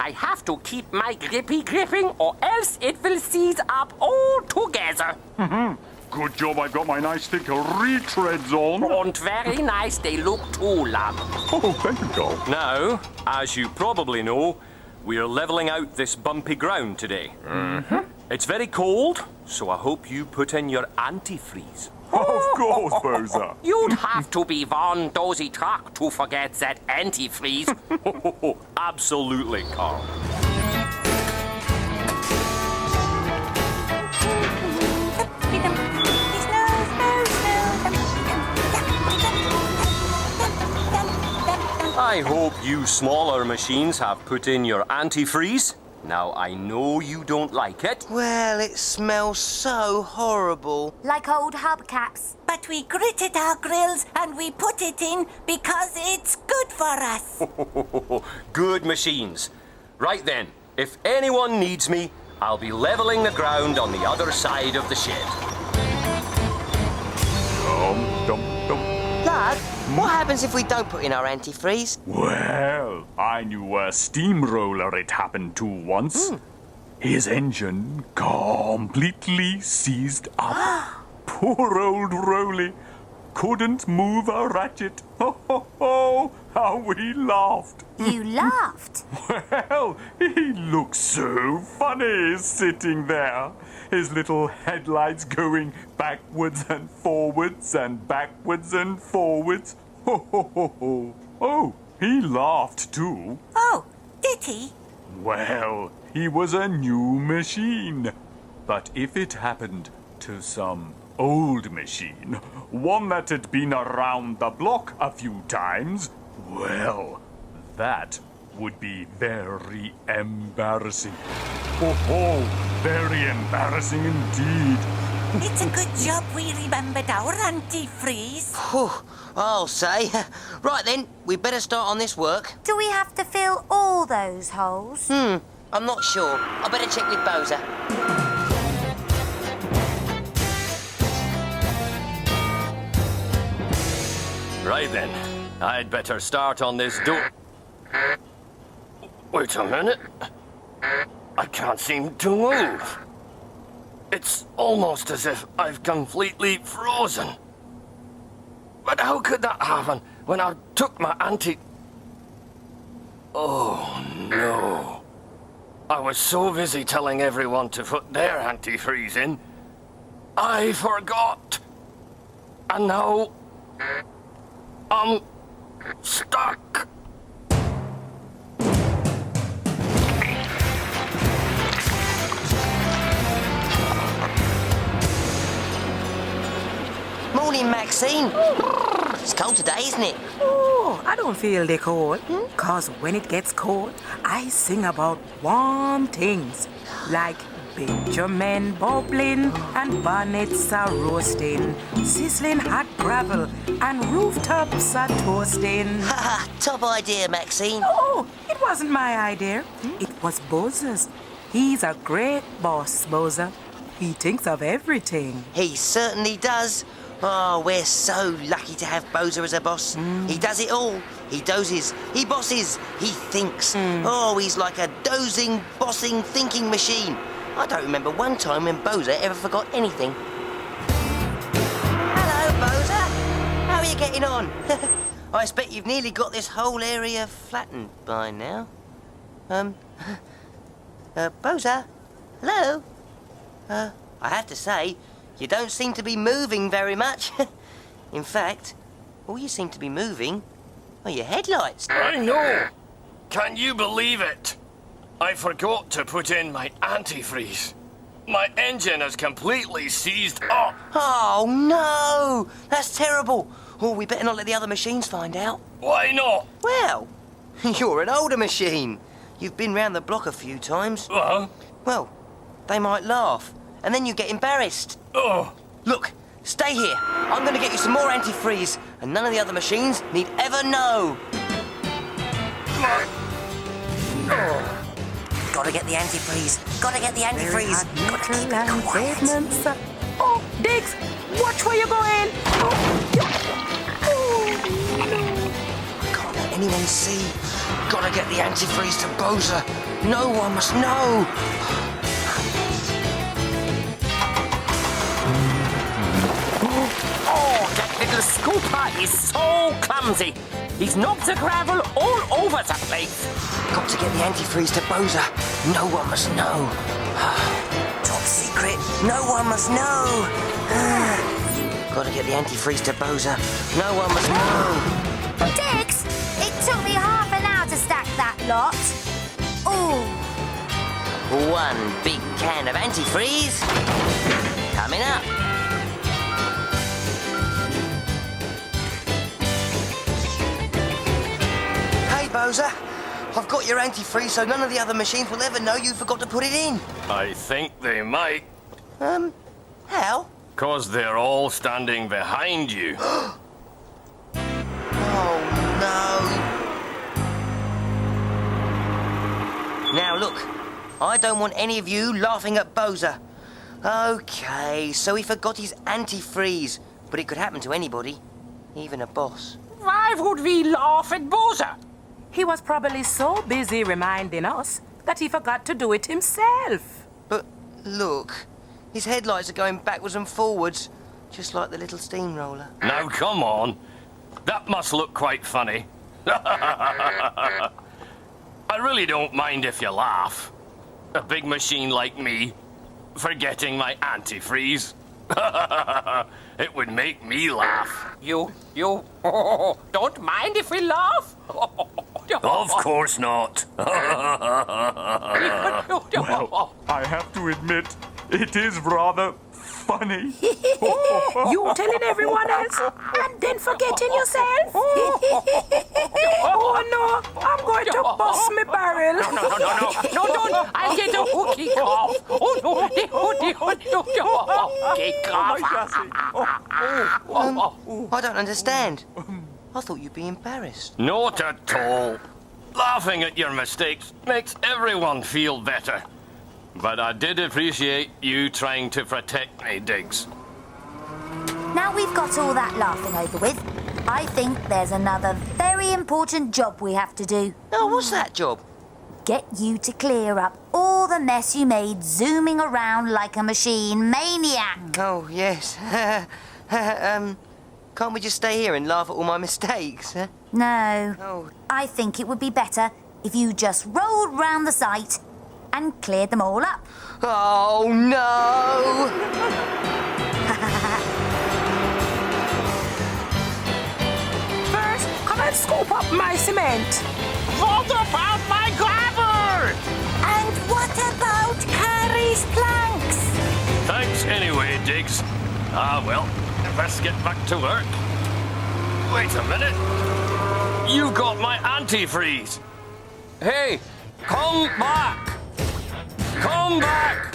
I have to keep my gripping or else it will seize up altogether. Good job I've got my nice thick retreads on. And very nice they look too, lad. Oh, thank you, Carl. Now, as you probably know, we're levelling out this bumpy ground today. It's very cold, so I hope you put in your antifreeze. Of course, Bozer. You'd have to be one dozy truck to forget that antifreeze. Absolutely, Carl. I hope you smaller machines have put in your antifreeze. Now, I know you don't like it. Well, it smells so horrible. Like old hubcaps. But we gritted our grills and we put it in because it's good for us. Good machines. Right then, if anyone needs me, I'll be levelling the ground on the other side of the shed. Lad, what happens if we don't put in our antifreeze? Well, I knew a steamroller it happened to once. His engine completely seized up. Poor old Rolly couldn't move a ratchet. Oh, how we laughed. You laughed? Well, he looked so funny sitting there. His little headlights going backwards and forwards and backwards and forwards. Oh, he laughed too. Oh, did he? Well, he was a new machine. But if it happened to some old machine, one that had been around the block a few times, well, that would be very embarrassing. Very embarrassing indeed. It's a good job we remembered our antifreeze. Whew, I'll say. Right then, we better start on this work. Do we have to fill all those holes? I'm not sure. I better check with Bozer. Right then, I'd better start on this door. Wait a minute. I can't seem to move. It's almost as if I've completely frozen. But how could that happen when I took my Oh, no. I was so busy telling everyone to put their antifreeze in, I forgot. And now I'm stuck. Morning, Maxine. It's cold today, isn't it? Oh, I don't feel the cold. Cause when it gets cold, I sing about warm things. Like Benjamin bubbling and bonnets are roasting, sizzling hot gravel and rooftops are toasting. Haha, top idea, Maxine. Oh, it wasn't my idea. It was Bozer's. He's a great boss, Bozer. He thinks of everything. He certainly does. Oh, we're so lucky to have Bozer as a boss. He does it all. He dozes, he bosses, he thinks. Oh, he's like a dozing, bossing, thinking machine. I don't remember one time when Bozer ever forgot anything. Hello, Bozer. How are you getting on? I expect you've nearly got this whole area flattened by now. Bozer? Hello? I have to say, you don't seem to be moving very much. In fact, all you seem to be moving are your headlights. I know. Can you believe it? I forgot to put in my antifreeze. My engine has completely seized up. Oh, no! That's terrible. Oh, we better not let the other machines find out. Why not? Well, you're an older machine. You've been round the block a few times. Well, they might laugh, and then you get embarrassed. Oh. Look, stay here. I'm going to get you some more antifreeze, and none of the other machines need ever know. Gotta get the antifreeze. Gotta get the antifreeze. Gotta keep it quiet. Oh, Diggs, watch where you're going. Can't let anyone see. Gotta get the antifreeze to Bozer. No one must know. Oh, that little scooper is so clumsy. He's knocked the gravel all over the place. Got to get the antifreeze to Bozer. No one must know. Top secret. No one must know. Got to get the antifreeze to Bozer. No one must know. Diggs, it took me half an hour to stack that lot. Ooh. One big can of antifreeze. Coming up. Hey, Bozer. I've got your antifreeze so none of the other machines will ever know you forgot to put it in. I think they might, How? 'cause they're all standing behind you. Oh, no. Now, look. I don't want any of you laughing at Bozer. Okay, so he forgot his antifreeze. But it could happen to anybody, even a boss. Why would we laugh at Bozer? He was probably so busy reminding us that he forgot to do it himself. But look, his headlights are going backwards and forwards, just like the little steamroller. Now, come on. That must look quite funny. I really don't mind if you laugh. A big machine like me, forgetting my antifreeze. It would make me laugh. You don't mind if we laugh? Of course not. Well, I have to admit, it is rather funny. You telling everyone else and then forgetting yourself? Oh no, I'm going to bust my barrel. No, don't. I'll get a hooky cough. Oh, no. Hooky cough. I don't understand. I thought you'd be embarrassed. Not at all. Laughing at your mistakes makes everyone feel better. But I did appreciate you trying to protect me, Diggs. Now we've got all that laughing over with, I think there's another very important job we have to do. Oh, what's that job? Get you to clear up all the mess you made zooming around like a machine maniac. Oh, yes. Can't we just stay here and laugh at all my mistakes? Huh? No. Oh. I think it would be better if you just rolled round the site and cleared them all up. Oh, no! First, come and scoop up my cement. What about my gravel? And what about Carrie's planks? Thanks anyway, Diggs. Well, let's get back to work. Wait a minute. You've got my antifreeze. Hey, come back. Come back.